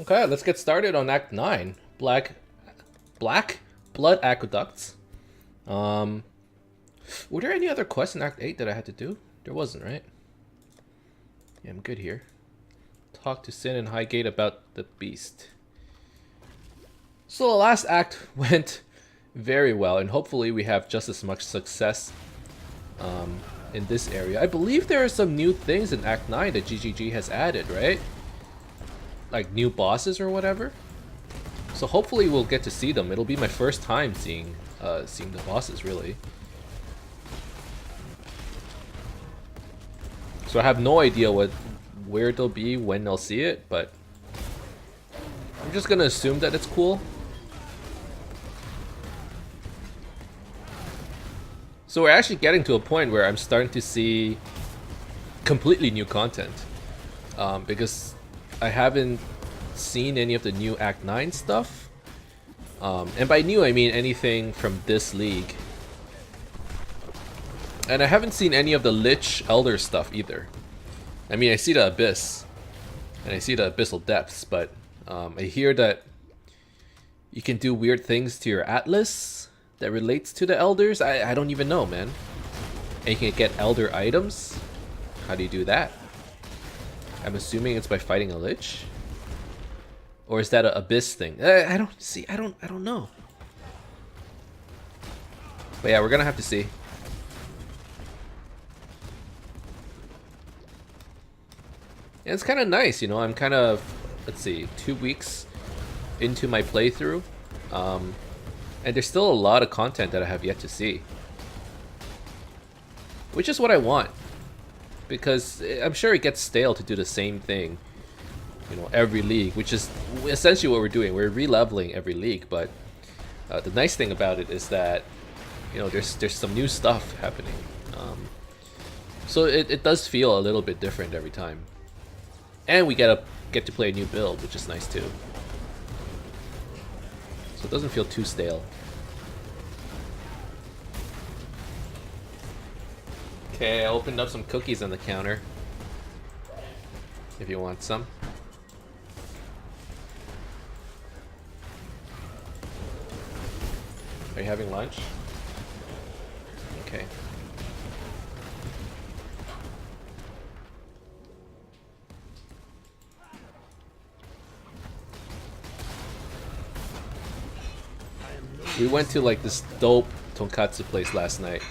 Okay, let's get started on Act 9. Black Blood Aqueducts. Were there any other quests in Act 8 that I had to do? There wasn't, right? Yeah, I'm good here. Talk to Sin and Highgate about the beast. So the last act went very well, and hopefully we have just as much success in this area. I believe there are some new things in Act 9 that GGG has added, right? Like new bosses or whatever. So hopefully we'll get to see them. It'll be my first time seeing the bosses, really. So I have no idea where they'll be, when I'll see it, but I'm just gonna assume that it's cool. So we're actually getting to a point where I'm starting to see completely new content, because I haven't seen any of the new Act 9 stuff, and by new I mean anything from this league. And I haven't seen any of the Lich Elder stuff either. I mean, I see the Abyss, and I see the Abyssal Depths, but I hear that you can do weird things to your Atlas that relates to the Elders. I don't even know, man. And you can get Elder items. How do you do that? I'm assuming it's by fighting a Lich? Or is that an Abyss thing? I don't see. I don't know. But yeah, we're gonna have to see. And it's kind of nice, you know. I'm kind of, let's see, 2 weeks into my playthrough, and there's still a lot of content that I have yet to see, which is what I want, because I'm sure it gets stale to do the same thing, you know, every league, which is essentially what we're doing. We're re-leveling every league, but the nice thing about it is that, you know, there's some new stuff happening, so it does feel a little bit different every time. And we get to play a new build, which is nice too. So it doesn't feel too stale. Okay, I opened up some cookies on the counter. If you want some. Are you having lunch? Okay. We went to like this dope tonkatsu place last night.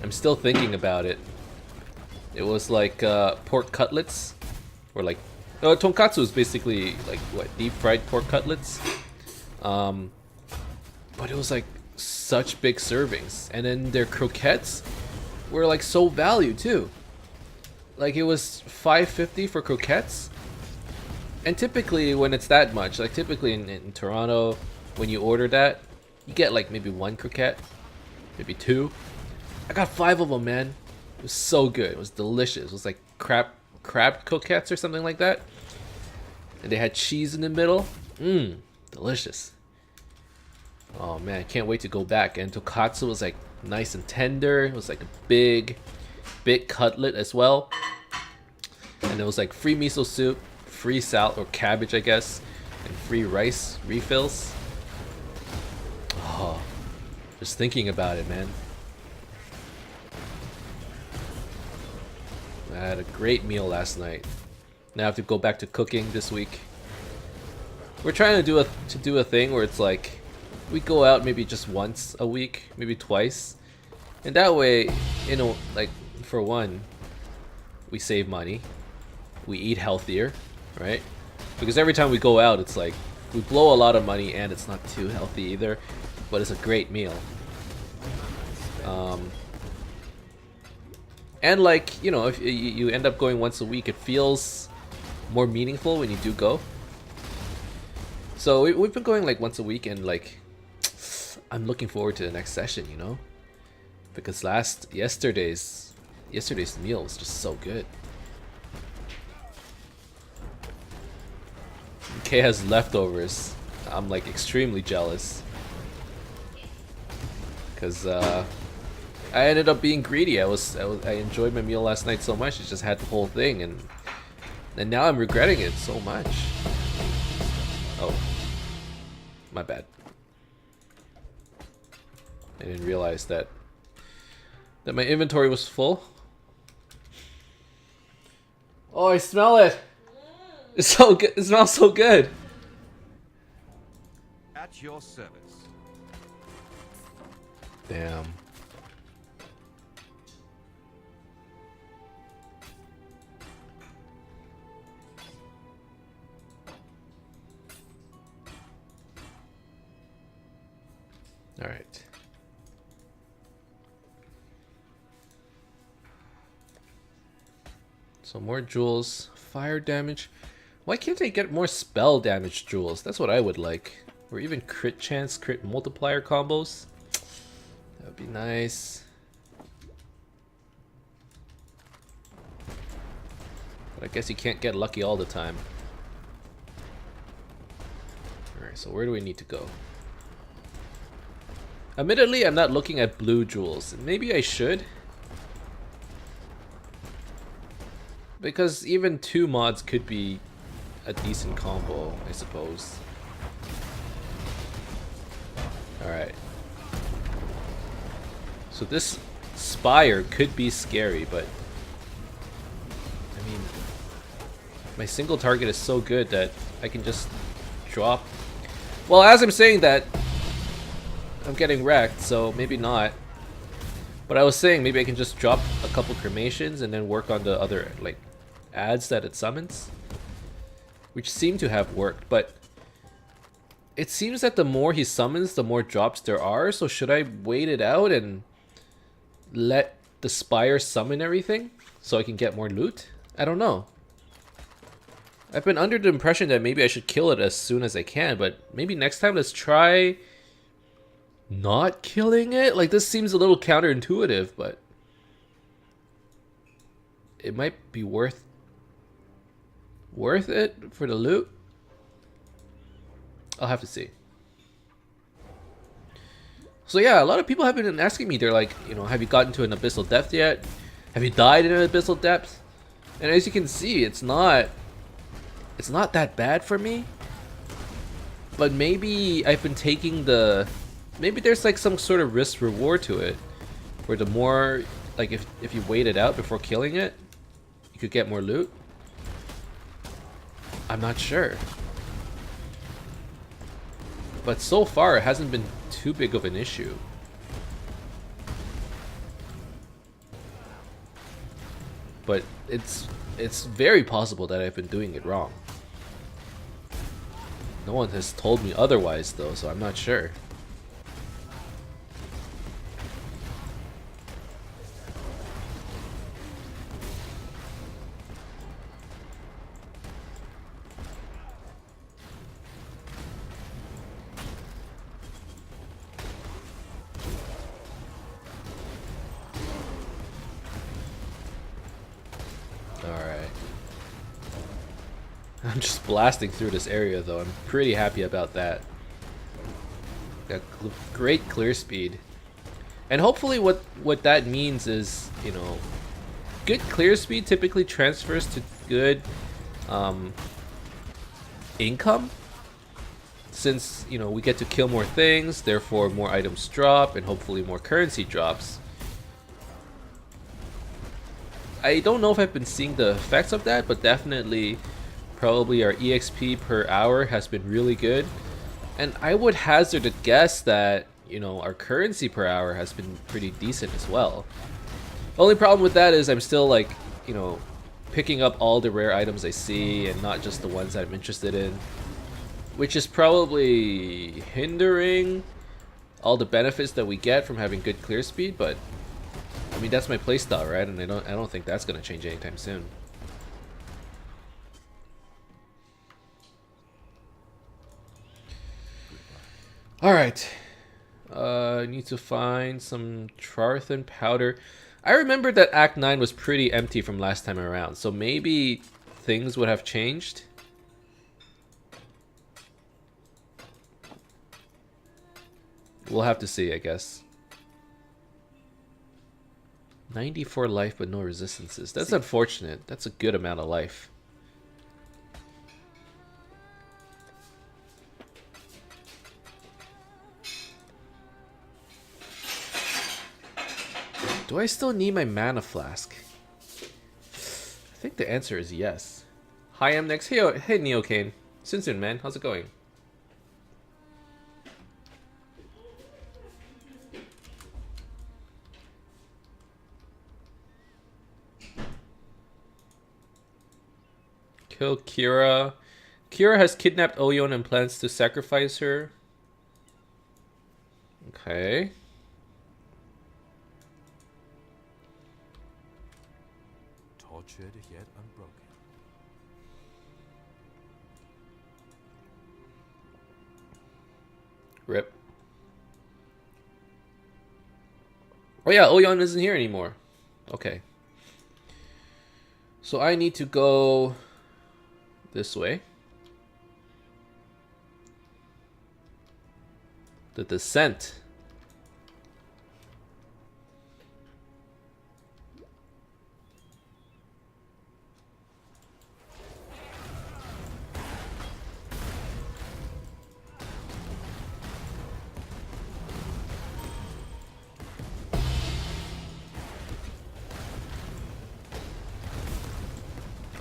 I'm still thinking about it. It was like pork cutlets, or like tonkatsu is basically like what, deep fried pork cutlets. But it was like such big servings, and then their croquettes were like so valued too. Like it was $5.50 for croquettes, and typically when it's that much, like typically in Toronto, when you order that, you get like maybe 1 croquette, maybe 2. I got 5 of them, man. It was so good. It was delicious. It was like crab croquettes or something like that. And they had cheese in the middle. Mmm, delicious. Oh man, I can't wait to go back. And tonkatsu was like nice and tender. It was like a big cutlet as well. And it was like free miso soup, free salad or cabbage, I guess, and free rice refills. Oh, just thinking about it, man. I had a great meal last night. Now I have to go back to cooking this week. We're trying to do a thing where it's like we go out maybe just once a week, maybe twice, and that way, you know, like for one, we save money, we eat healthier, right? Because every time we go out, it's like we blow a lot of money and it's not too healthy either, but it's a great meal. And like, you know, if you end up going once a week, it feels more meaningful when you do go. So we've been going like once a week, and like I'm looking forward to the next session, you know, because yesterday's meal was just so good. Kay has leftovers. I'm like extremely jealous, because I ended up being greedy. I enjoyed my meal last night so much. I just had the whole thing, and now I'm regretting it so much. Oh. My bad. I didn't realize that my inventory was full. Oh, I smell it. It's so good. It smells so good. At your service. Damn. All right. So more jewels, fire damage. Why can't I get more spell damage jewels? That's what I would like. Or even crit chance, crit multiplier combos. That would be nice. But I guess you can't get lucky all the time. Alright, so where do we need to go? Admittedly, I'm not looking at blue jewels. Maybe I should. Because even 2 mods could be a decent combo, I suppose. Alright. So this Spire could be scary, but I mean, my single target is so good that I can just drop. Well, as I'm saying that, I'm getting wrecked, so maybe not. But I was saying maybe I can just drop a couple cremations and then work on the other like ads that it summons, which seem to have worked. But it seems that the more he summons, the more drops there are. So should I wait it out and let the Spire summon everything so I can get more loot? I don't know. I've been under the impression that maybe I should kill it as soon as I can, but maybe next time let's try not killing it. Like, this seems a little counterintuitive, but it might be worth it for the loot. I'll have to see. So yeah, a lot of people have been asking me, they're like, you know, have you gotten to an abyssal depth yet? Have you died in an abyssal depth? And as you can see, it's not that bad for me. But maybe I've been taking the, maybe there's like some sort of risk reward to it, where the more, like if you wait it out before killing it, you could get more loot. I'm not sure. But so far it hasn't been too big of an issue. But it's very possible that I've been doing it wrong. No one has told me otherwise though, so I'm not sure. Alright. I'm just blasting through this area though. I'm pretty happy about that. Got great clear speed. And hopefully what that means is, you know, good clear speed typically transfers to good income. Since, you know, we get to kill more things, therefore more items drop and hopefully more currency drops. I don't know if I've been seeing the effects of that, but definitely probably our EXP per hour has been really good. And I would hazard a guess that, you know, our currency per hour has been pretty decent as well. The only problem with that is I'm still like, you know, picking up all the rare items I see and not just the ones that I'm interested in, which is probably hindering all the benefits that we get from having good clear speed, but I mean, that's my playstyle, right? And I don't think that's gonna change anytime soon. Alright. I need to find some Charthan powder. I remember that Act 9 was pretty empty from last time around, so maybe things would have changed. We'll have to see, I guess. 94 life but no resistances. That's unfortunate. That's a good amount of life. Do I still need my mana flask? I think the answer is yes. Hi, Emnix. Hey, Neokane. Soon, man. How's it going? Kill Kira. Kira has kidnapped Oyon and plans to sacrifice her. Okay. Tortured yet unbroken. Rip. Oh yeah, Oyon isn't here anymore. Okay. So I need to go this way. The descent.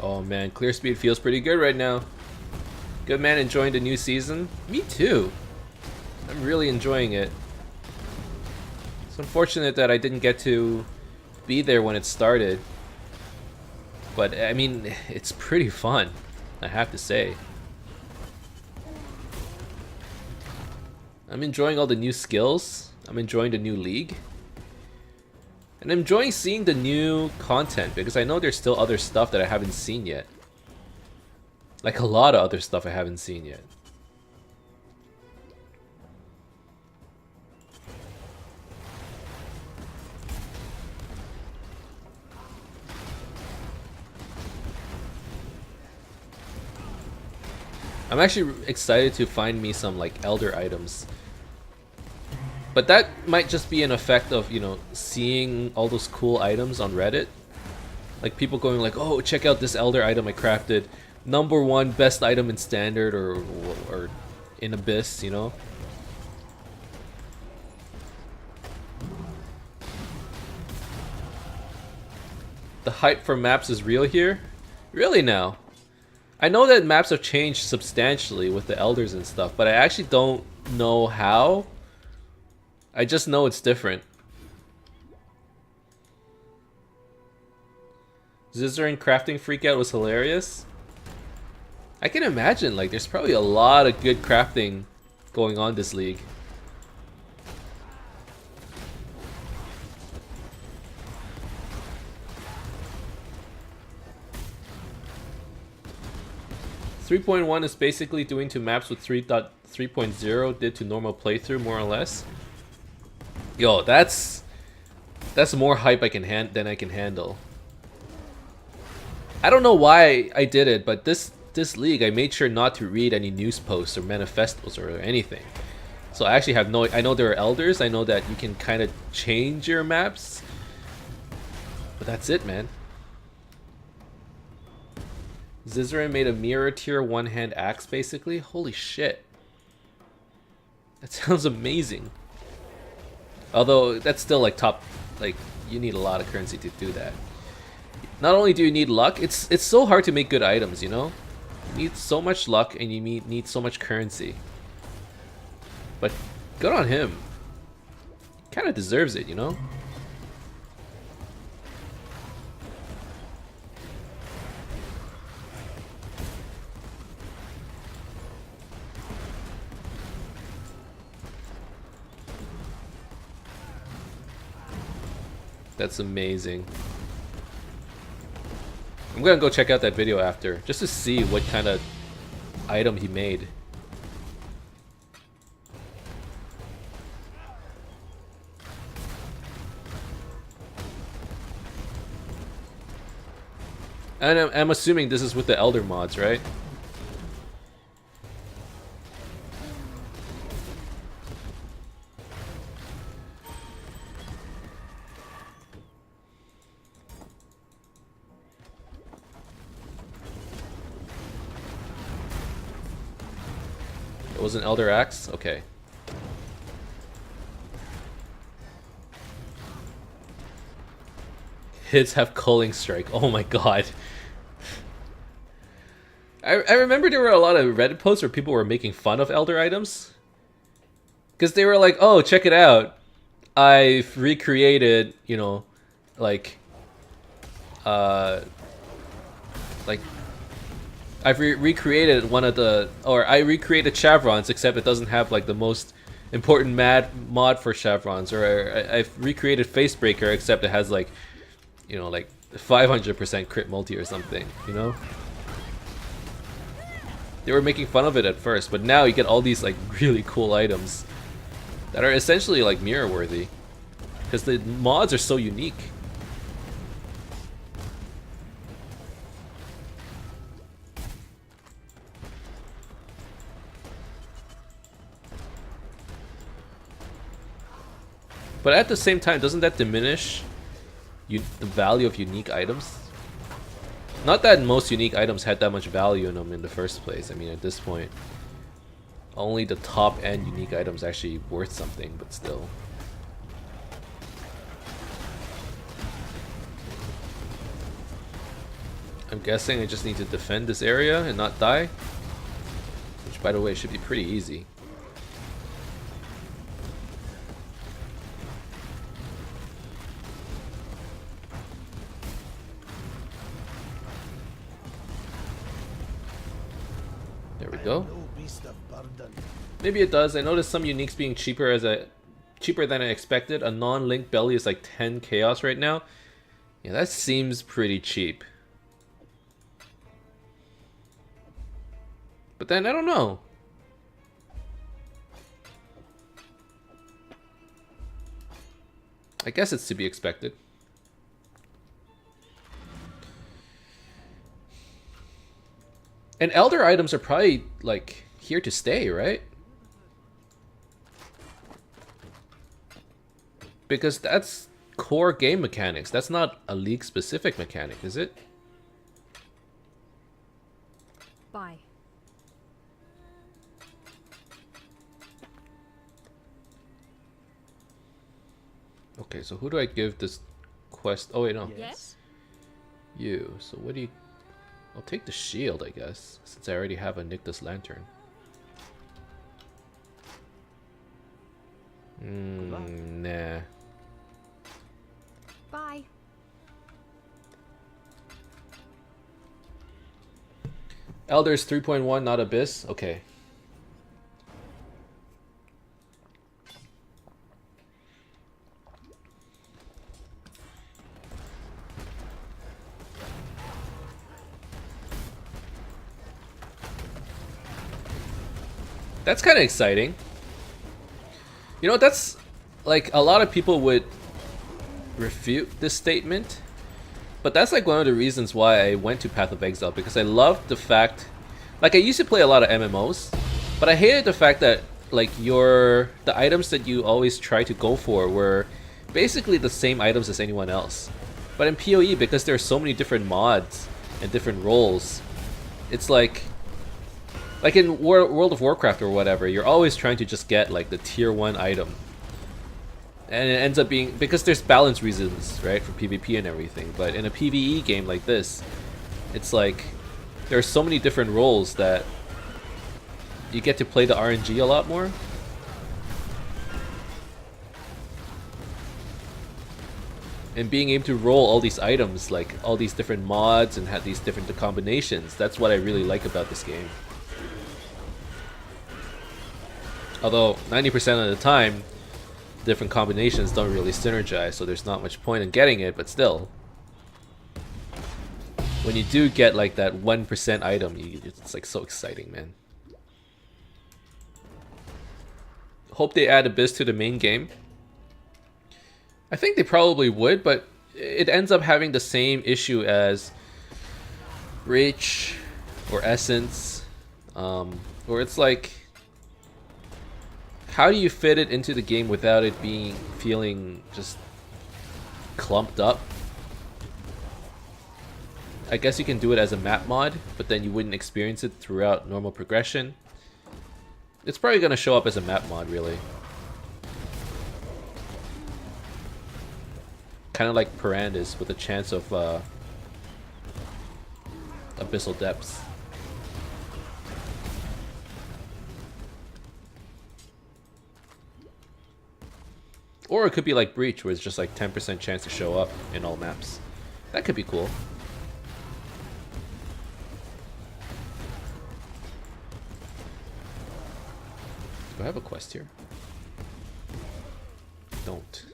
Oh man, clear speed feels pretty good right now. Good man, enjoying the new season? Me too. I'm really enjoying it. It's unfortunate that I didn't get to be there when it started. But I mean, it's pretty fun, I have to say. I'm enjoying all the new skills. I'm enjoying the new league. And I'm enjoying seeing the new content because I know there's still other stuff that I haven't seen yet. Like a lot of other stuff I haven't seen yet. I'm actually excited to find me some like elder items. But that might just be an effect of, you know, seeing all those cool items on Reddit. Like people going like, oh, check out this elder item I crafted. #1 best item in standard or in Abyss, you know? The hype for maps is real here? Really now? I know that maps have changed substantially with the elders and stuff, but I actually don't know how. I just know it's different. Zizarin crafting freakout was hilarious. I can imagine, like, there's probably a lot of good crafting going on this league. .3.1 is basically doing to maps with 3.0 did to normal playthrough, more or less. Yo, that's more hype than I can handle. I don't know why I did it, but this league I made sure not to read any news posts or manifestos or anything. So I actually have I know there are elders, I know that you can kind of change your maps. But that's it, man. Zizarin made a mirror tier one-hand axe basically. Holy shit. That sounds amazing. Although that's still like top, like you need a lot of currency to do that. Not only do you need luck, it's so hard to make good items, you know? You need so much luck and you need so much currency. But good on him. Kind of deserves it, you know? That's amazing. I'm gonna go check out that video after, just to see what kind of item he made. And I'm assuming this is with the Elder mods, right? It was an Elder Axe? Okay. hits have culling strike. Oh my god. I remember there were a lot of Reddit posts where people were making fun of Elder items. Because they were like, oh, check it out. I've recreated, you know, like I've recreated one of the, or I recreated chevrons, except it doesn't have like the most important mod for chevrons, or I've recreated Facebreaker, except it has like, you know, like 500% crit multi or something, you know? They were making fun of it at first, but now you get all these like really cool items that are essentially like mirror worthy, because the mods are so unique. But at the same time, doesn't that diminish the value of unique items? Not that most unique items had that much value in them in the first place. I mean, at this point, only the top end unique items actually worth something, but still. I'm guessing I just need to defend this area and not die. Which, by the way, should be pretty easy. There we go. Maybe it does. I noticed some uniques being cheaper than I expected. A non-link belly is like 10 chaos right now. Yeah, that seems pretty cheap. But then I don't know. I guess it's to be expected. And Elder items are probably like here to stay, right? Because that's core game mechanics. That's not a league specific mechanic, is it? Bye. Okay, so who do I give this quest? Oh wait, no. Yes. You. So what do you... I'll take the shield, I guess, since I already have a Nyctus Lantern. Nah. Bye. Elders 3.1, not Abyss? Okay. That's kind of exciting. You know, that's like a lot of people would refute this statement, but that's like one of the reasons why I went to Path of Exile, because I loved the fact, like I used to play a lot of MMOs, but I hated the fact that like the items that you always try to go for were basically the same items as anyone else. But in PoE, because there are so many different mods and different roles, it's like in World of Warcraft or whatever, you're always trying to just get like the tier 1 item. And it ends up being, because there's balance reasons, right, for PvP and everything. But in a PvE game like this, it's like there are so many different roles that you get to play the RNG a lot more. And being able to roll all these items, like all these different mods and have these different combinations, that's what I really like about this game. Although 90% of the time, different combinations don't really synergize, so there's not much point in getting it, but still. When you do get like that 1% item, it's like so exciting, man. Hope they add Abyss to the main game. I think they probably would, but it ends up having the same issue as Reach or Essence, where it's like, how do you fit it into the game without it feeling just clumped up? I guess you can do it as a map mod, but then you wouldn't experience it throughout normal progression. It's probably going to show up as a map mod, really. Kind of like Perandus with a chance of Abyssal Depths. Or it could be like Breach, where it's just like 10% chance to show up in all maps. That could be cool. Do I have a quest here? Don't.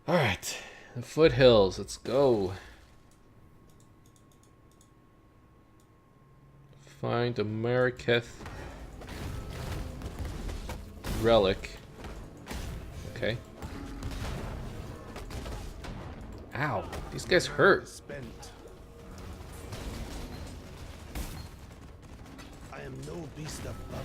Alright, the foothills, let's go. Find a Mariketh relic. Okay. Ow, these guys hurt. I am no beast of burden.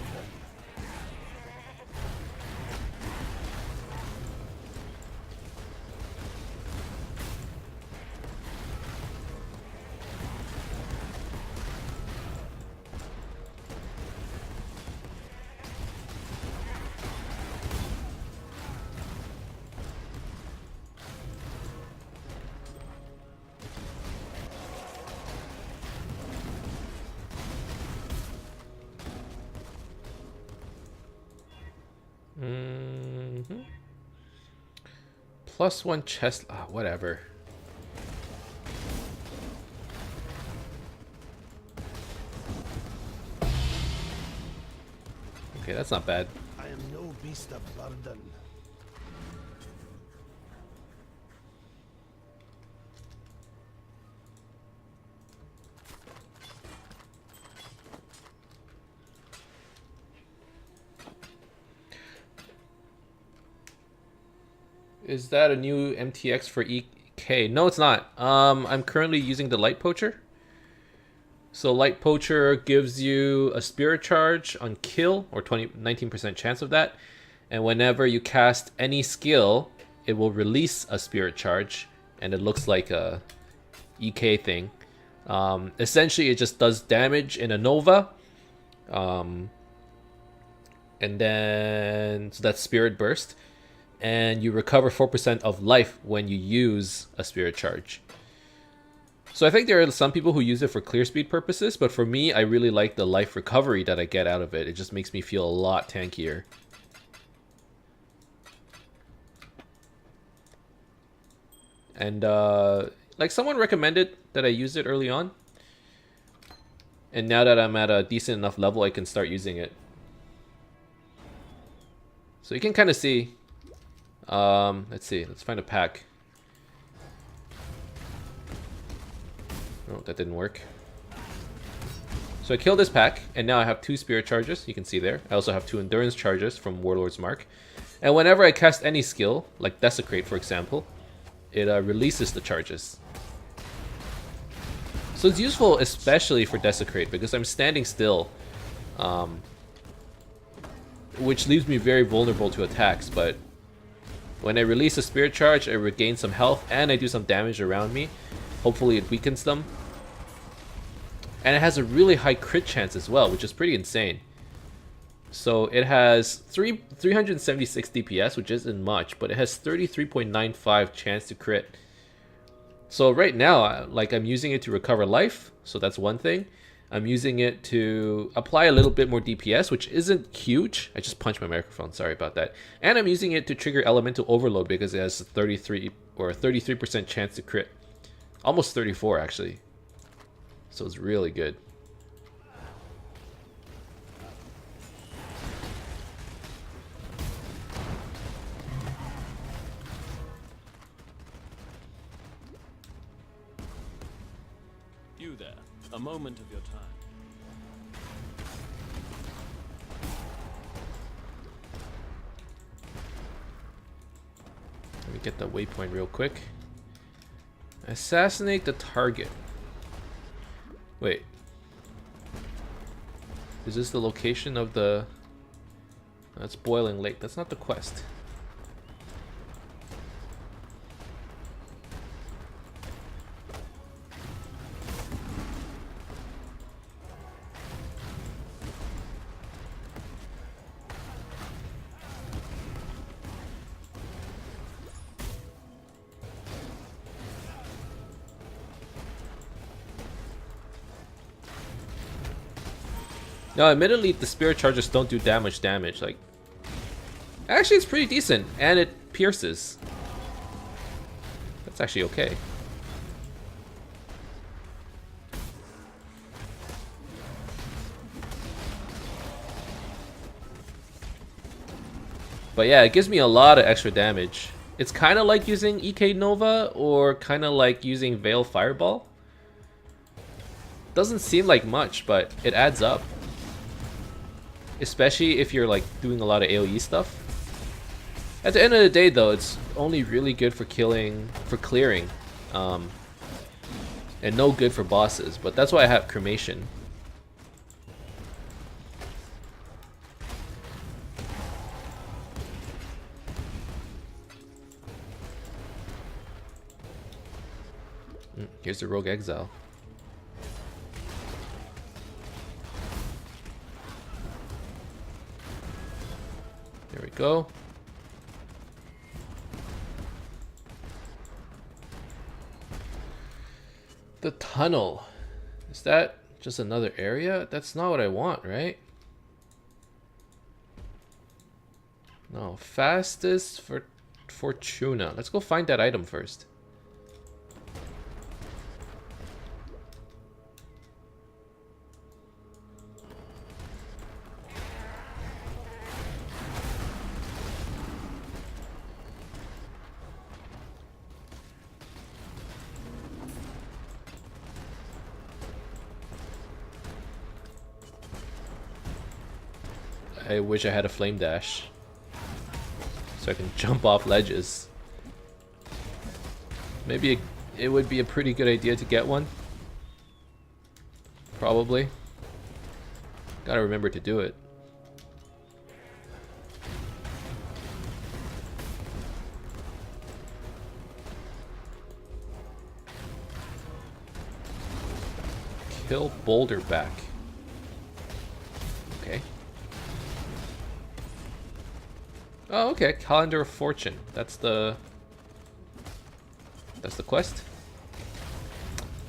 +1 chest. Ah, whatever. Okay, that's not bad. I am no beast of burden. Is that a new MTX for EK? No, it's not. I'm currently using the Light Poacher. So Light Poacher gives you a Spirit Charge on kill, or 19% chance of that. And whenever you cast any skill, it will release a Spirit Charge, and it looks like a EK thing. Essentially, it just does damage in a Nova. And then, so that's Spirit Burst. And you recover 4% of life when you use a Spirit Charge. So I think there are some people who use it for clear speed purposes, but for me, I really like the life recovery that I get out of it. It just makes me feel a lot tankier. And like someone recommended that I use it early on. And now that I'm at a decent enough level, I can start using it. So you can kind of see. Let's see. Let's find a pack. Oh, that didn't work. So I killed this pack, and now I have 2 Spirit Charges. You can see there. I also have 2 Endurance Charges from Warlord's Mark. And whenever I cast any skill, like Desecrate, for example, it releases the charges. So it's useful especially for Desecrate, because I'm standing still. Which leaves me very vulnerable to attacks, but when I release a Spirit Charge, I regain some health and I do some damage around me. Hopefully it weakens them. And it has a really high crit chance as well, which is pretty insane. So it has 376 DPS, which isn't much, but it has 33.95 chance to crit. So right now, like, I'm using it to recover life, so that's one thing. I'm using it to apply a little bit more DPS, which isn't huge. I just punched my microphone, sorry about that. And I'm using it to trigger Elemental Overload because it has a 33% chance to crit. Almost 34 actually. So it's really good. You there, a moment of your time. Let me get the waypoint real quick. Assassinate the target. Wait. Is this the location of the That's Boiling Lake. That's not the quest. Now, admittedly, the spirit charges don't do that much damage. Like, actually, it's pretty decent, and it pierces. That's actually okay. But yeah, it gives me a lot of extra damage. It's kind of like using EK Nova or kind of like using Veil Fireball. Doesn't seem like much, but it adds up. Especially if you're like doing a lot of AoE stuff. At the end of the day though, it's only really good for clearing. And no good for bosses, but that's why I have Cremation. Here's the Rogue Exile. There we go. The tunnel. Is that just another area? That's not what I want, right? No, fastest for Fortuna. Let's go find that item first. I wish I had a flame dash so I can jump off ledges. Maybe it would be a pretty good idea to get one. Probably. Gotta remember to do it. Kill Boulderback. Okay. Oh, okay. Calendar of Fortune. That's the quest.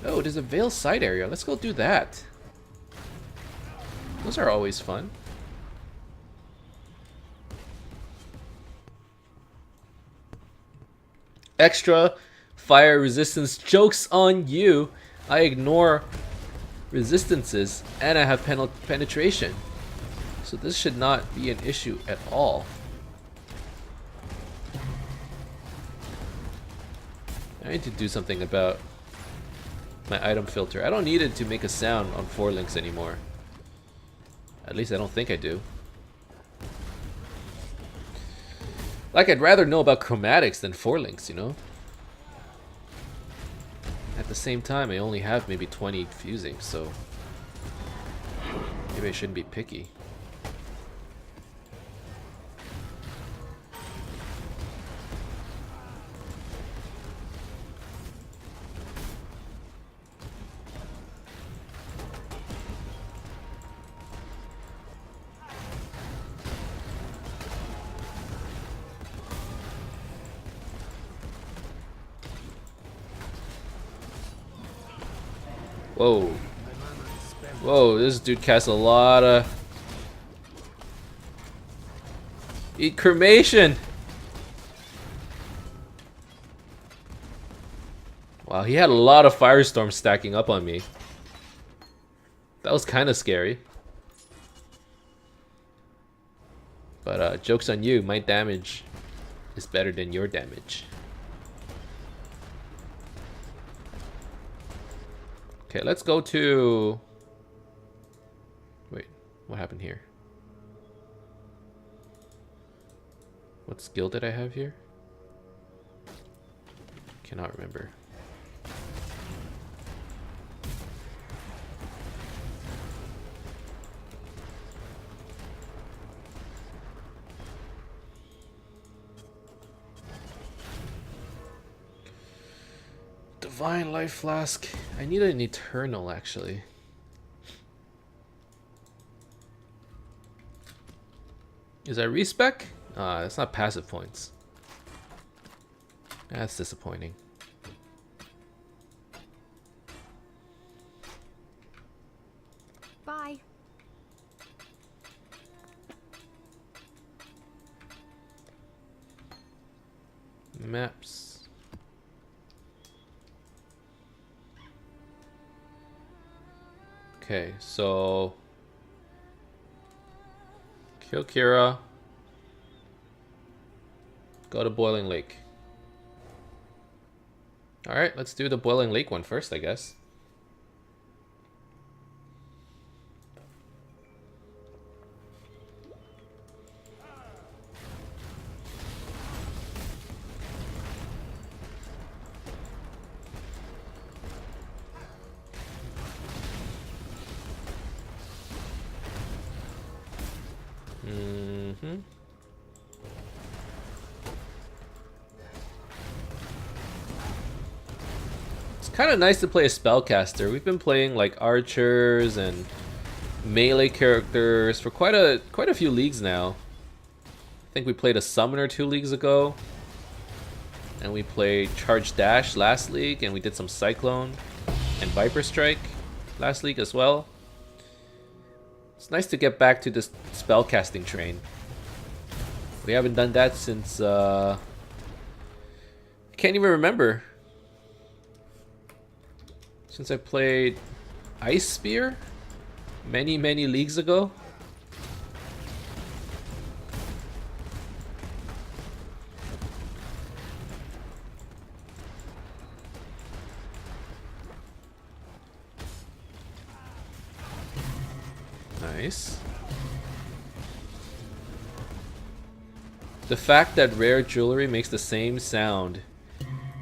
Oh, there's a Veil side area. Let's go do that. Those are always fun. Extra fire resistance. Joke's on you. I ignore resistances and I have penetration. So this should not be an issue at all. I need to do something about my item filter. I don't need it to make a sound on 4 links anymore. At least I don't think I do. Like, I'd rather know about chromatics than 4 links, you know? At the same time, I only have maybe 20 fusing, so maybe I shouldn't be picky. Whoa. Whoa, this dude casts a lot of... Eat cremation! Wow, he had a lot of firestorms stacking up on me. That was kind of scary. But joke's on you, my damage is better than your damage. Okay, let's go to... Wait, what happened here? What skill did I have here? Cannot remember. Divine Life Flask. I need an Eternal, actually. Is that respec? That's not passive points. That's disappointing. Bye. Maps. Okay, so kill Kira. Go to Boiling Lake. Alright, let's do the Boiling Lake one first, I guess. It's kind of nice to play a spellcaster. We've been playing like archers and melee characters for quite a few leagues now. I think we played a summoner 2 leagues ago, and we played Charge Dash last league, and we did some Cyclone and Viper Strike last league as well. It's nice to get back to this spellcasting train. We haven't done that since I can't even remember. Since I played Ice Spear many leagues ago. Nice. The fact that rare jewelry makes the same sound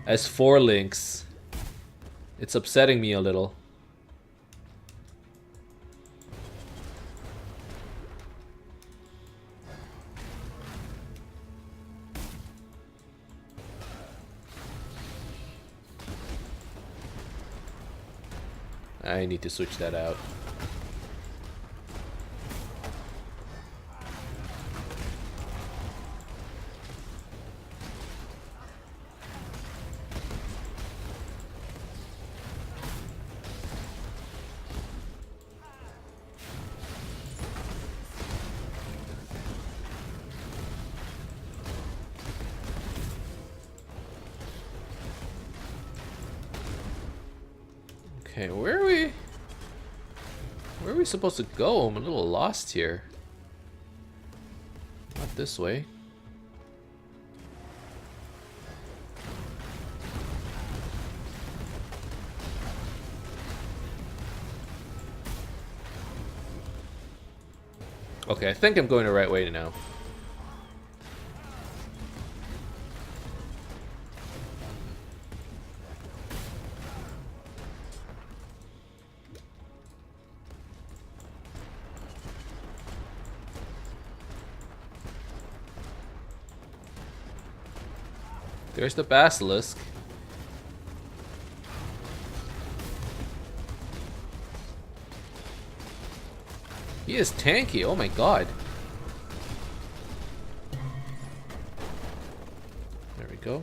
as 4 links, it's upsetting me a little. I need to switch that out. Okay, where are we? Where are we supposed to go? I'm a little lost here. Not this way. Okay, I think I'm going the right way now. There's the basilisk. He is tanky, oh my god. There we go.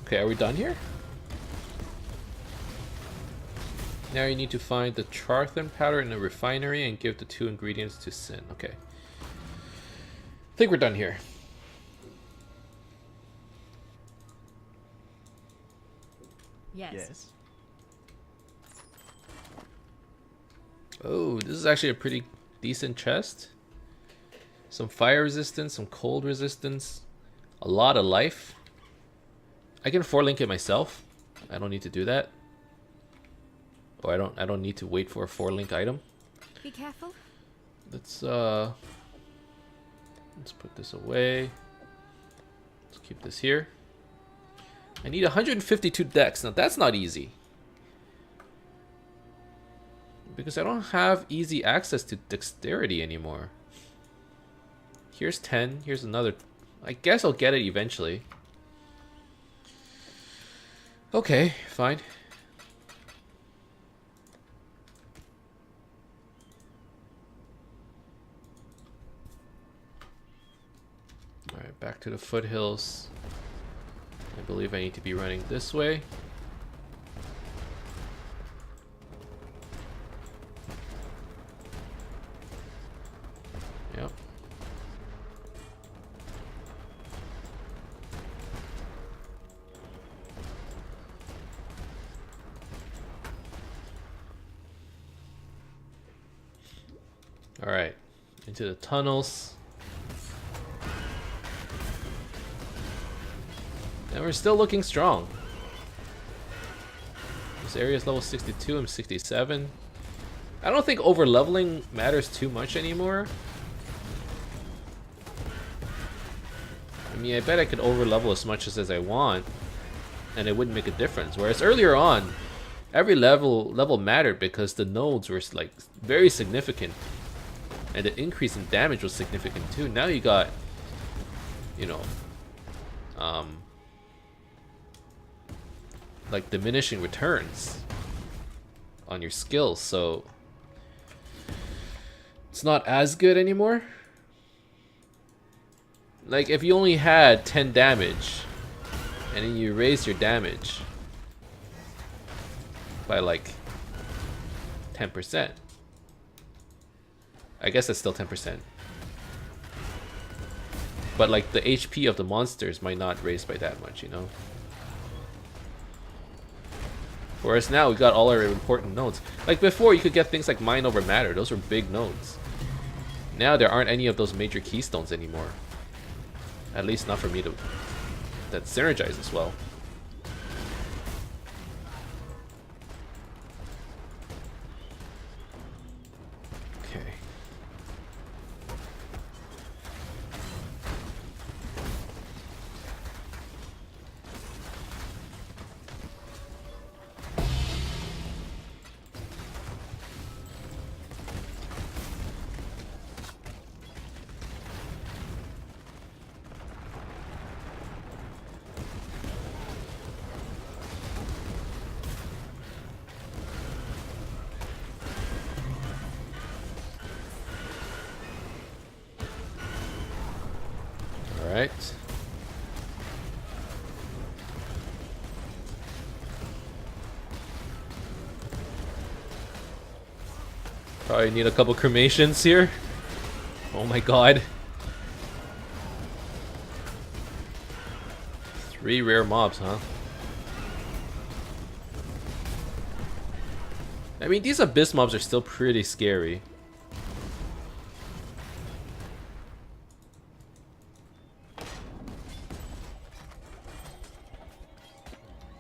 Okay, are we done here? Now you need to find the Charthan powder in the refinery and give the 2 ingredients to Sin. Okay. I think we're done here. Yes. Oh, this is actually a pretty decent chest. Some fire resistance, some cold resistance, a lot of life. I can 4-link it myself. I don't need to do that. Or I don't need to wait for a 4-link item. Be careful. Let's put this away. Let's keep this here. I need 152 decks. Now that's not easy. Because I don't have easy access to dexterity anymore. Here's 10. Here's another. I guess I'll get it eventually. Okay, fine. Alright, back to the foothills. I believe I need to be running this way. Yep. Alright, into the tunnels. And we're still looking strong. This area is level 62, I'm 67. I don't think over leveling matters too much anymore. I mean, I bet I could over level as much as I want, and it wouldn't make a difference. Whereas earlier on, every level mattered because the nodes were like very significant, and the increase in damage was significant too. Now you got, you know, like diminishing returns on your skills, so it's not as good anymore. Like if you only had 10 damage and then you raise your damage by like 10%, I guess that's still 10%, but like the HP of the monsters might not raise by that much, you know. Whereas now we got all our important nodes. Like before, you could get things like Mind Over Matter. Those were big nodes. Now there aren't any of those major keystones anymore. At least not for me to that synergize as well. Okay. Alright. Probably need a couple cremations here. Oh my god. 3 rare mobs, huh? I mean, these abyss mobs are still pretty scary.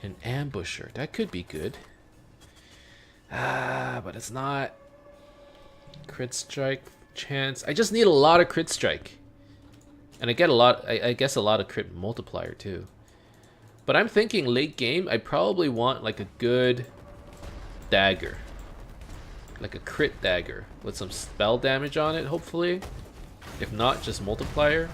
An ambusher, that could be good. Ah, but it's not. Crit strike chance. I just need a lot of crit strike. And I get a lot, I guess a lot of crit multiplier too. But I'm thinking late game, I probably want like a good dagger. Like a crit dagger with some spell damage on it, hopefully. If not, just multiplier.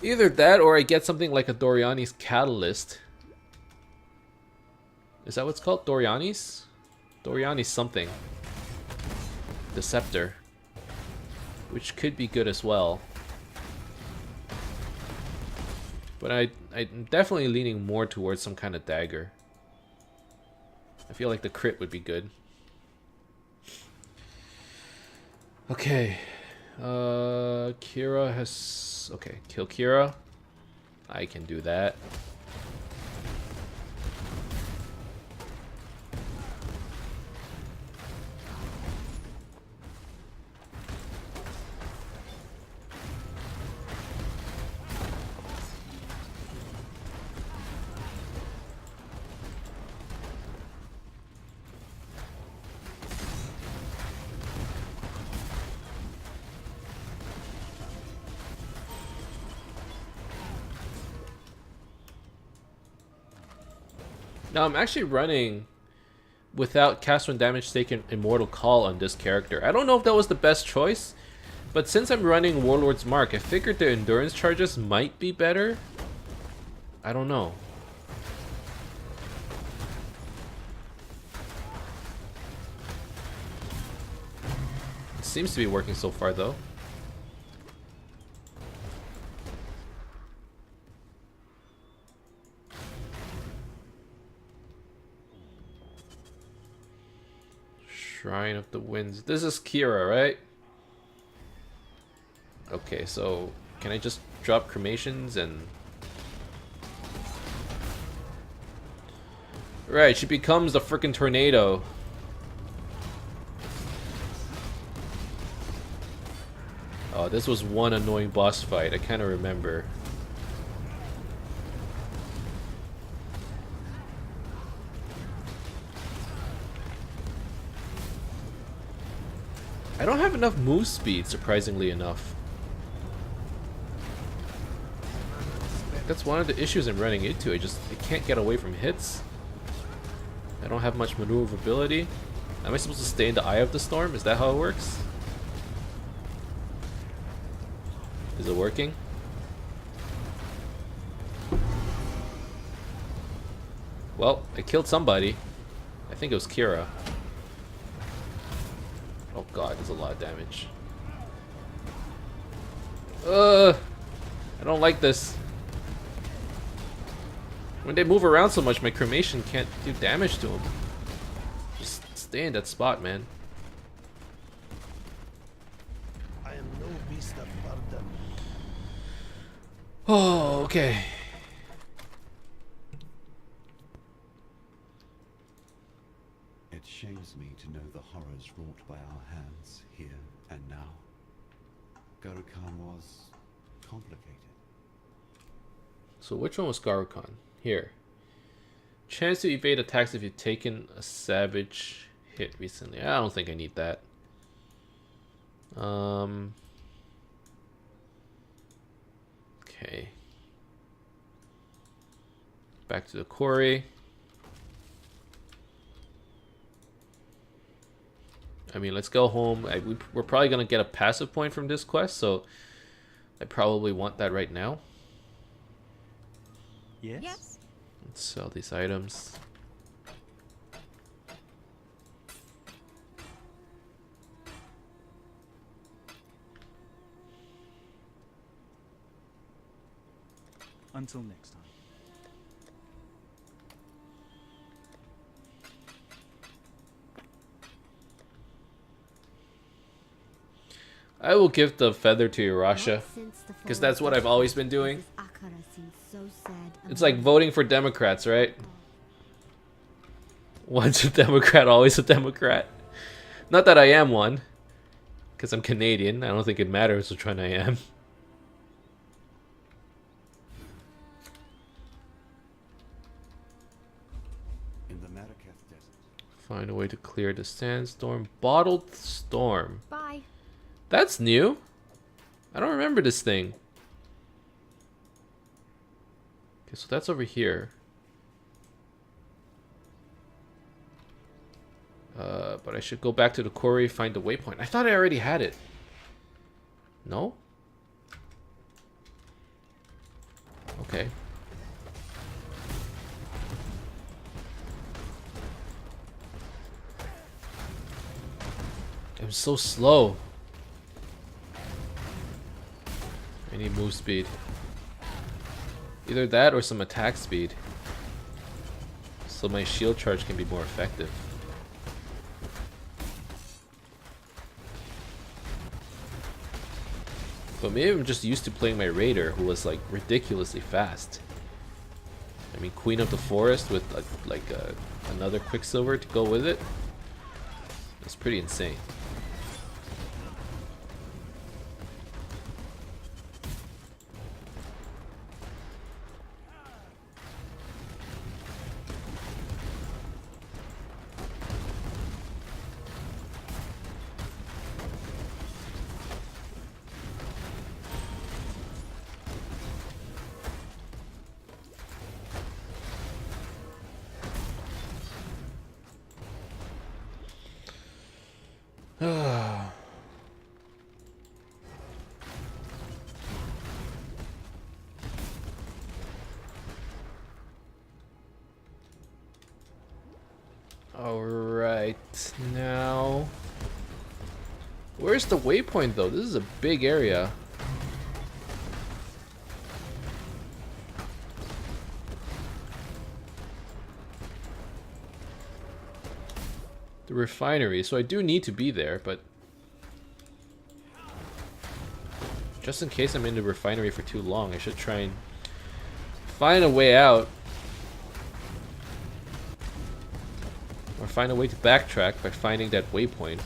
Either that or I get something like a Doriani's Catalyst. Is that what's called? Doriani's? Doriani's something. Deceptor. Which could be good as well. But I'm definitely leaning more towards some kind of dagger. I feel like the crit would be good. Okay. Kira has... Okay, kill Kira. I can do that. Now I'm actually running without cast when damage taken Immortal Call on this character. I don't know if that was the best choice, but since I'm running Warlord's Mark, I figured the endurance charges might be better. I don't know. It seems to be working so far though. Shrine of the Winds. This is Kira, right? Okay, so can I just drop cremations and... Right, she becomes the frickin' tornado. Oh, this was one annoying boss fight. I kind of remember. I don't have enough move speed, surprisingly enough. That's one of the issues I'm running into. I can't get away from hits. I don't have much maneuverability. Am I supposed to stay in the eye of the storm? Is that how it works? Is it working? Well, I killed somebody. I think it was Kira. Oh god, there's a lot of damage. I don't like this. When they move around so much, my cremation can't do damage to them. Just stay in that spot, man. I am no beast of burden. Oh, okay. It shames me to know the horrors wrought by our hands here and now. Gurukhan was complicated. So which one was Garukan? Here. Chance to evade attacks if you've taken a savage hit recently. I don't think I need that. Okay. Back to the quarry. I mean, let's go home. We're probably going to get a passive point from this quest, so I probably want that right now. Yes. Let's sell these items. Until next time. I will give the feather to Urasha, because that's what I've always been doing. It's like voting for Democrats, right? Once a Democrat, always a Democrat. Not that I am one, because I'm Canadian. I don't think it matters which one I am. In the Marrakech desert. Find a way to clear the sandstorm. Bottled storm. Bye. That's new. I don't remember this thing. Okay, so that's over here. But I should go back to the quarry, find the waypoint. I thought I already had it. No? Okay. I'm so slow. I need move speed. Either that or some attack speed. So my shield charge can be more effective. But maybe I'm just used to playing my Raider, who was like ridiculously fast. I mean, Queen of the Forest with another Quicksilver to go with it. It's pretty insane. Where's the waypoint though? This is a big area. The refinery, so I do need to be there, but just in case I'm in the refinery for too long, I should try and find a way out. Or find a way to backtrack by finding that waypoint.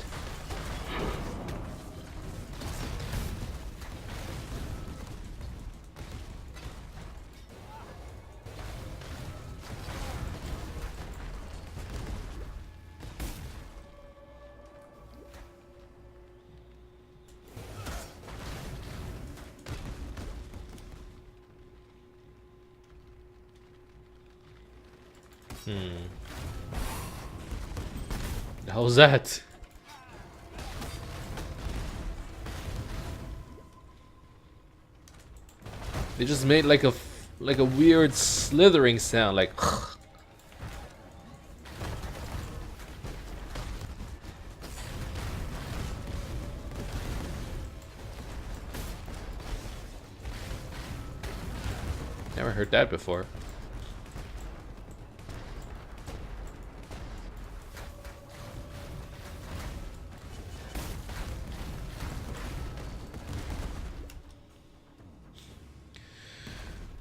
The hell was that? They just made like a weird slithering sound, like. Never heard that before.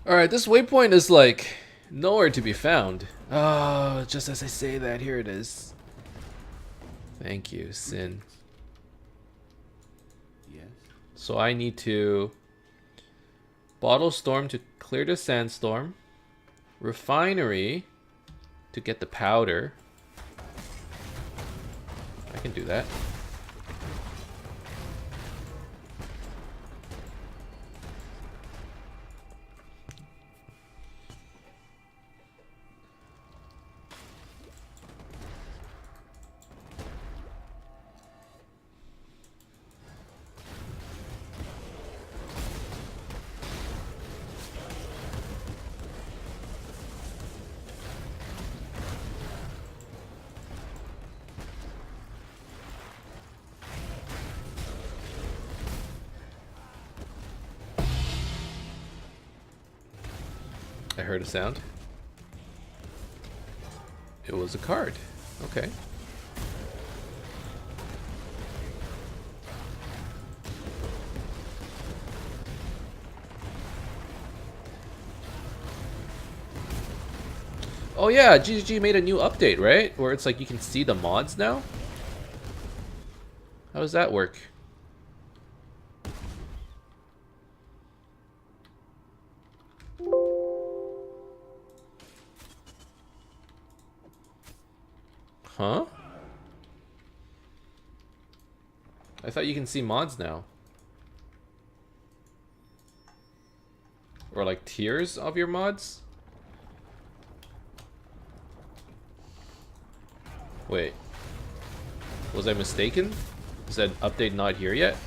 Alright, this waypoint is like nowhere to be found. Oh, just as I say that, here it is. Thank you, Sin. Yes? So I need to bottle storm to clear the sandstorm, refinery to get the powder. I can do that. I heard a sound. It was a card. Okay. Oh yeah, GGG made a new update, right? Where it's like you can see the mods now? How does that work? Huh? I thought you can see mods now. Or like tiers of your mods? Wait. Was I mistaken? Is that update not here yet?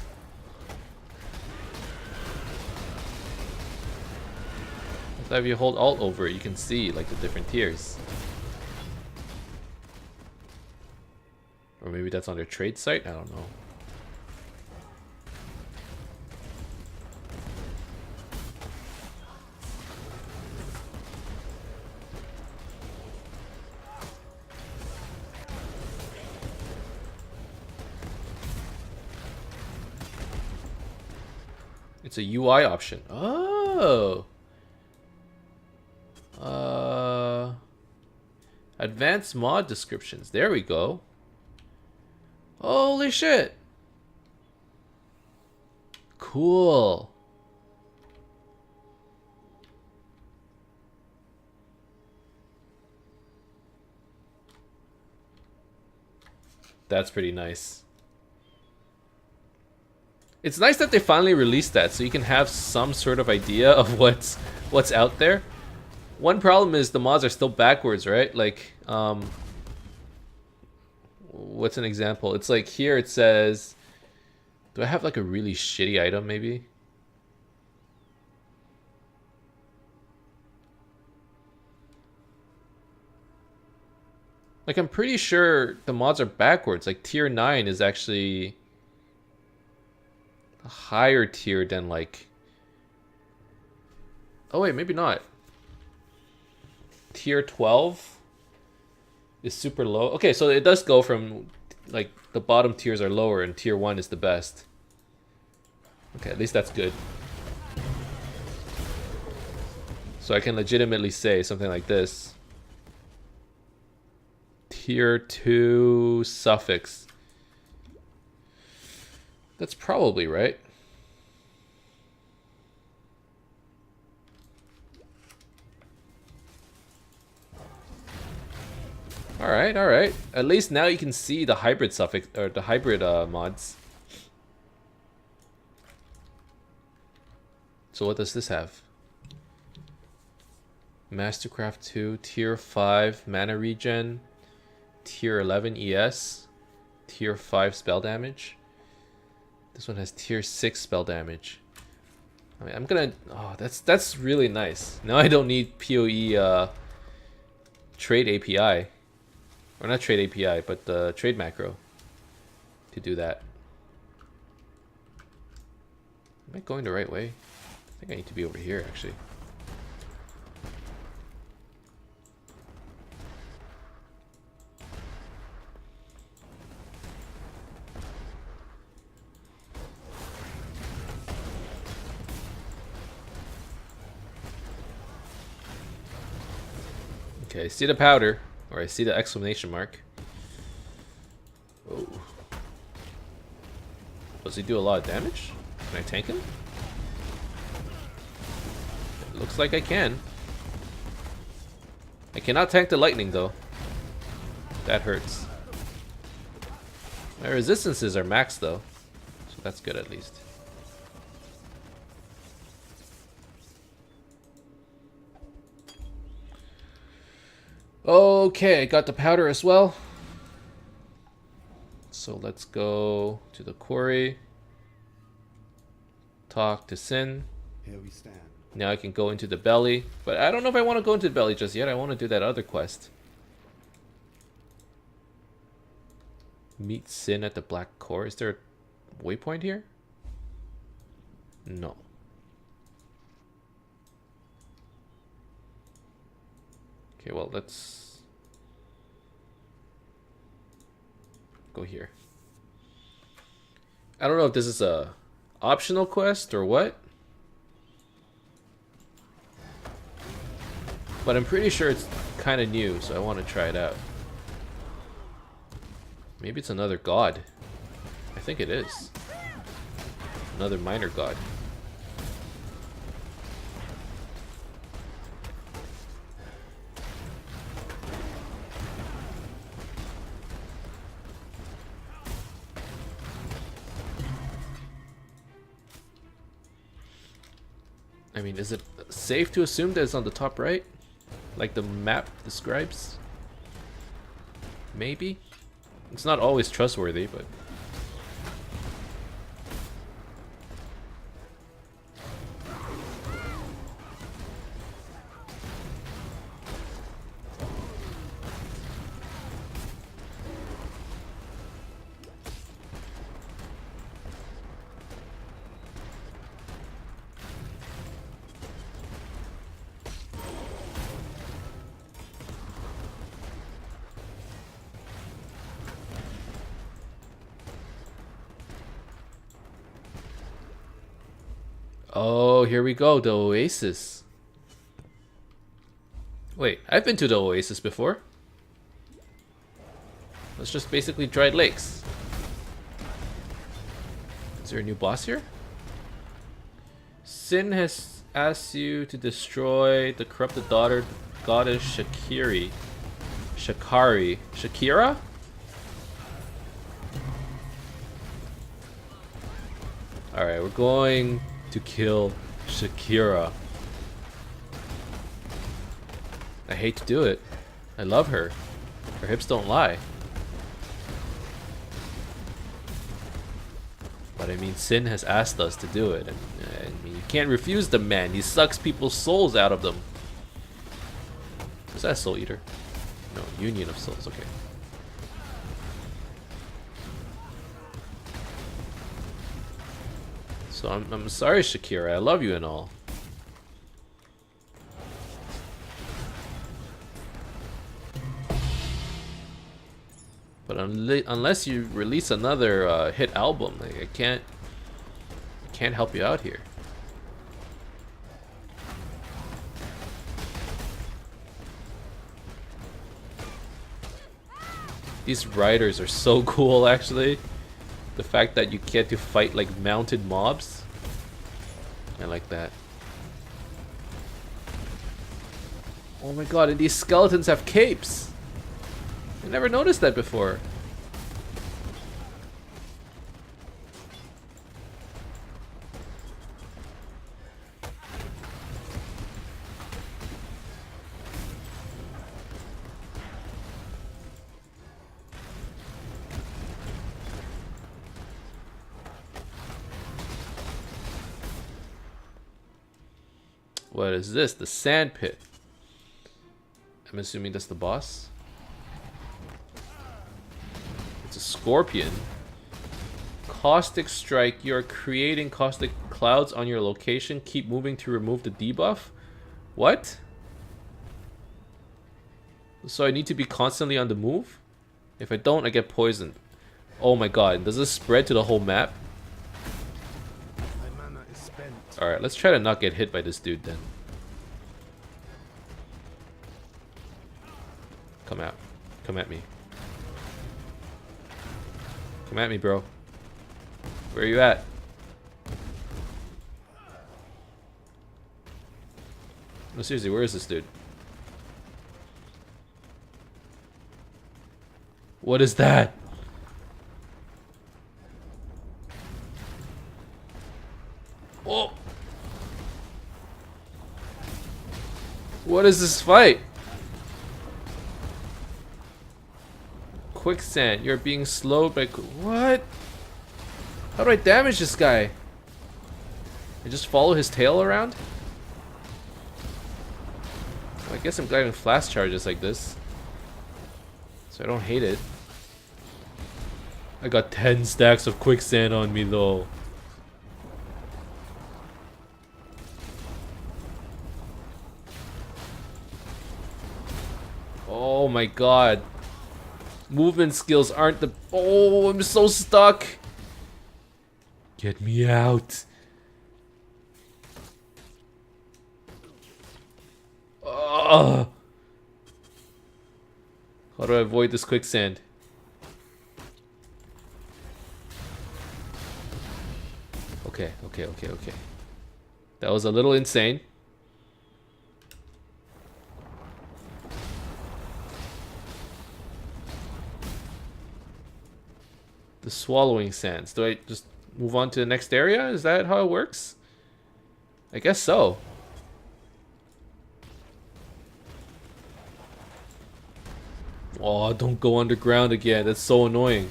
I thought if you hold Alt over it, you can see like the different tiers. Or maybe that's on their trade site? I don't know. It's a UI option. Oh! Advanced mod descriptions. There we go. Holy shit! Cool. That's pretty nice. It's nice that they finally released that, so you can have some sort of idea of what's out there. One problem is the mods are still backwards, right? Like, what's an example? It's like here it says, do I have like a really shitty item maybe? Like I'm pretty sure the mods are backwards. Like tier 9 is actually higher tier than like... Oh wait, maybe not. Tier 12 is super low. Okay, so it does go from like the bottom tiers are lower and tier 1 is the best. Okay, at least that's good. So I can legitimately say something like this. Tier 2 suffix. That's probably right. Alright, alright. At least now you can see the hybrid suffix, or the hybrid mods. So what does this have? Mastercraft 2, Tier 5 mana regen, Tier 11 ES, Tier 5 spell damage. This one has Tier 6 spell damage. I mean, I'm gonna... Oh, that's really nice. Now I don't need PoE trade API. Or not trade API, but the trade macro to do that. Am I going the right way? I think I need to be over here, actually. Okay, I see the powder. Or I see the exclamation mark. Oh. Does he do a lot of damage? Can I tank him? It looks like I can. I cannot tank the lightning though. That hurts. My resistances are maxed though. So that's good at least. Okay, I got the powder as well. So let's go to the quarry. Talk to Sin. Here we stand. Now I can go into the belly. But I don't know if I want to go into the belly just yet. I want to do that other quest. Meet Sin at the Black Core. Is there a waypoint here? No. Okay, well, let's go here. I don't know if this is a optional quest or what, but I'm pretty sure it's kind of new, so I want to try it out. Maybe it's another god. I think it is. Another minor god. I mean, is it safe to assume that it's on the top right? Like the map describes? Maybe? It's not always trustworthy, but... Oh, here we go, the Oasis. Wait, I've been to the Oasis before. It's just basically dried lakes. Is there a new boss here? Sin has asked you to destroy the corrupted daughter, goddess Shakira? Alright, we're going to kill Shakira. I hate to do it. I love her. Her hips don't lie. But I mean, Sin has asked us to do it, and I mean, you can't refuse the man. He sucks people's souls out of them. Is that a Soul Eater? No, Union of Souls, okay. So I'm sorry, Shakira. I love you and all. But unless you release another hit album, like, I can't help you out here. These riders are so cool, actually. The fact that you get to fight like mounted mobs, I like that. Oh my god, and these skeletons have capes. I never noticed that before. What is this? The sand pit. I'm assuming that's the boss. It's a scorpion. Caustic strike. You are creating caustic clouds on your location. Keep moving to remove the debuff. What? So I need to be constantly on the move? If I don't, I get poisoned. Oh my god. Does this spread to the whole map? My mana is spent. Alright, let's try to not get hit by this dude then. Come out. Come at me. Come at me, bro. Where are you at? No, seriously, where is this dude? What is that? Oh! What is this fight? Quicksand, you're being slowed by... What? How do I damage this guy? I just follow his tail around? Well, I guess I'm glad in flash charges like this, so I don't hate it. I got 10 stacks of quicksand on me though. Oh my god. Movement skills aren't the... Oh, I'm so stuck. Get me out. Ugh. How do I avoid this quicksand? Okay. That was a little insane. The swallowing sands. Do I just move on to the next area? Is that how it works? I guess so. Oh, don't go underground again. That's so annoying.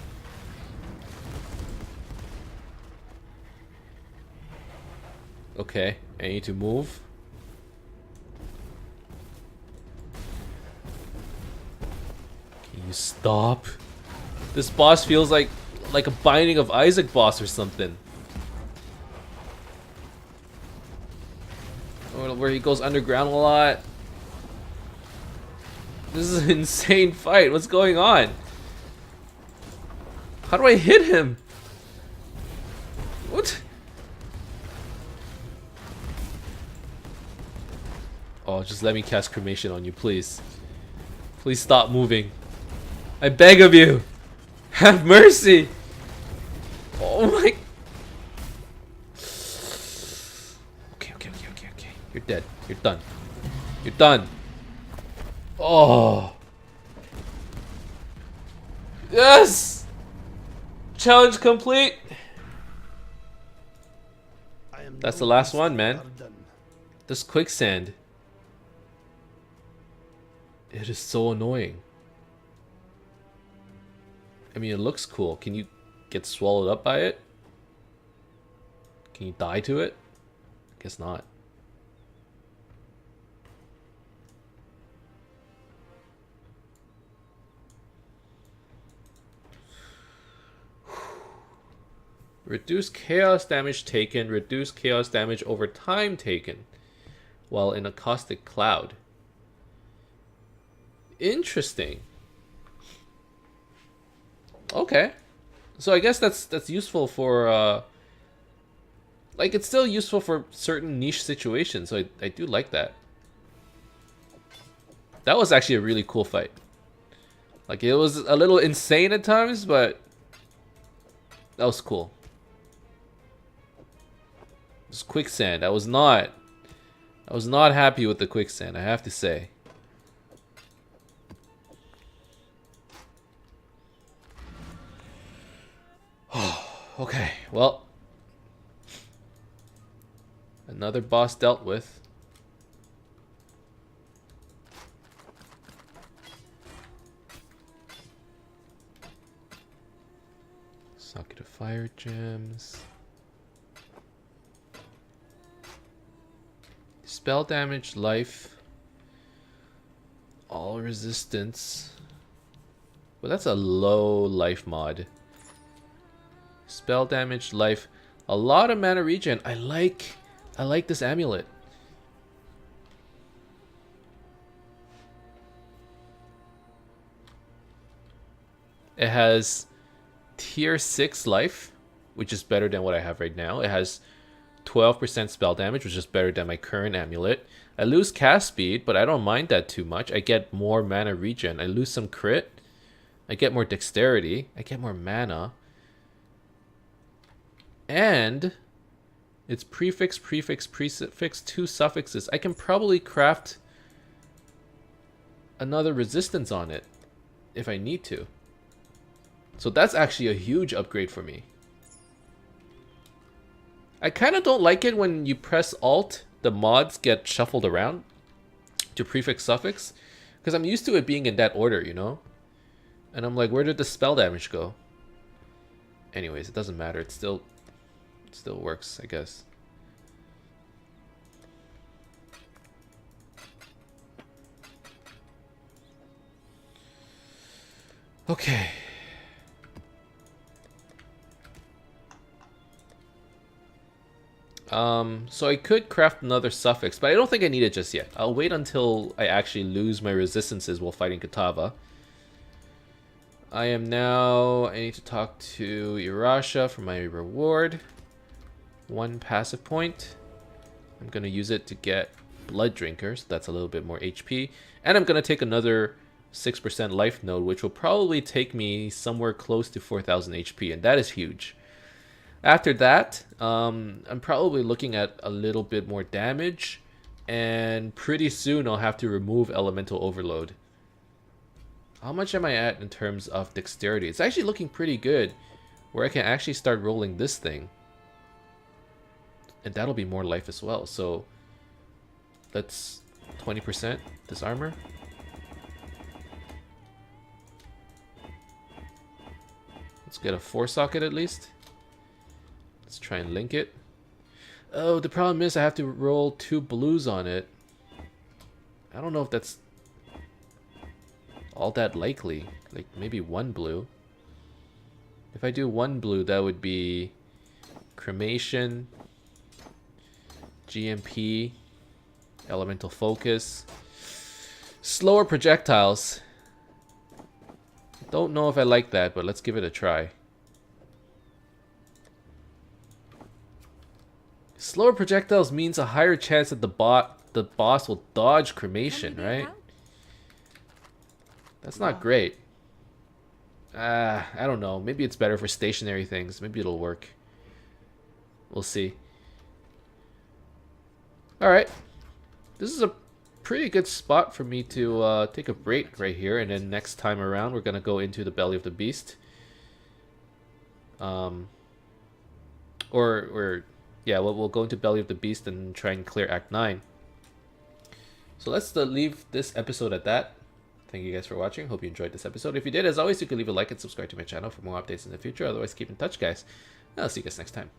Okay, I need to move. Can you stop? This boss feels like a Binding of Isaac boss or something. Or where he goes underground a lot. This is an insane fight. What's going on? How do I hit him? What? Oh, just let me cast cremation on you, please. Please stop moving. I beg of you. Have mercy. Oh my. Okay. You're dead. You're done. You're done. Oh. Yes. Challenge complete. That's the last one, man. This quicksand. It is so annoying. I mean, it looks cool. Can you get swallowed up by it? Can you die to it? Guess not. Reduce chaos damage taken, reduce chaos damage over time taken while in a caustic cloud. Interesting. Okay. So I guess that's useful for like it's still useful for certain niche situations. So I do like that. That was actually a really cool fight. Like it was a little insane at times, but that was cool. This quicksand. I was not happy with the quicksand, I have to say. Okay, well. Another boss dealt with. Socket of fire gems. Spell damage, life. All resistance. But that's a low life mod. Spell damage, life. A lot of mana regen. I like this amulet. It has tier 6 life, which is better than what I have right now. It has 12% spell damage, which is better than my current amulet. I lose cast speed, but I don't mind that too much. I get more mana regen. I lose some crit. I get more dexterity. I get more mana. And it's prefix, 2 suffixes. I can probably craft another resistance on it if I need to. So that's actually a huge upgrade for me. I kind of don't like it when you press Alt, the mods get shuffled around to prefix suffix, because I'm used to it being in that order, you know? And I'm like, where did the spell damage go? Anyways, it doesn't matter. It still works, I guess. Okay. So I could craft another suffix, but I don't think I need it just yet. I'll wait until I actually lose my resistances while fighting Katava. I need to talk to Irasha for my reward. 1 passive point. I'm gonna use it to get Blood Drinker, so that's a little bit more HP. And I'm gonna take another 6% life node, which will probably take me somewhere close to 4,000 HP, and that is huge. After that, I'm probably looking at a little bit more damage, and pretty soon I'll have to remove Elemental Overload. How much am I at in terms of dexterity? It's actually looking pretty good, where I can actually start rolling this thing. And that'll be more life as well, so that's 20% this armor. Let's get a 4 socket at least. Let's try and link it. Oh, the problem is I have to roll 2 blues on it. I don't know if that's all that likely. Like maybe 1 blue. If I do 1 blue, that would be cremation, GMP, elemental focus, slower projectiles. Don't know if I like that, but let's give it a try. Slower projectiles means a higher chance that the boss will dodge cremation, right? That's not great. I don't know. Maybe it's better for stationary things. Maybe it'll work. We'll see. Alright. This is a pretty good spot for me to take a break right here. And then next time around, we're going to go into the Belly of the Beast. Yeah, we'll go into Belly of the Beast and try and clear Act 9. So let's leave this episode at that. Thank you guys for watching. Hope you enjoyed this episode. If you did, as always, you can leave a like and subscribe to my channel for more updates in the future. Otherwise, keep in touch, guys. I'll see you guys next time.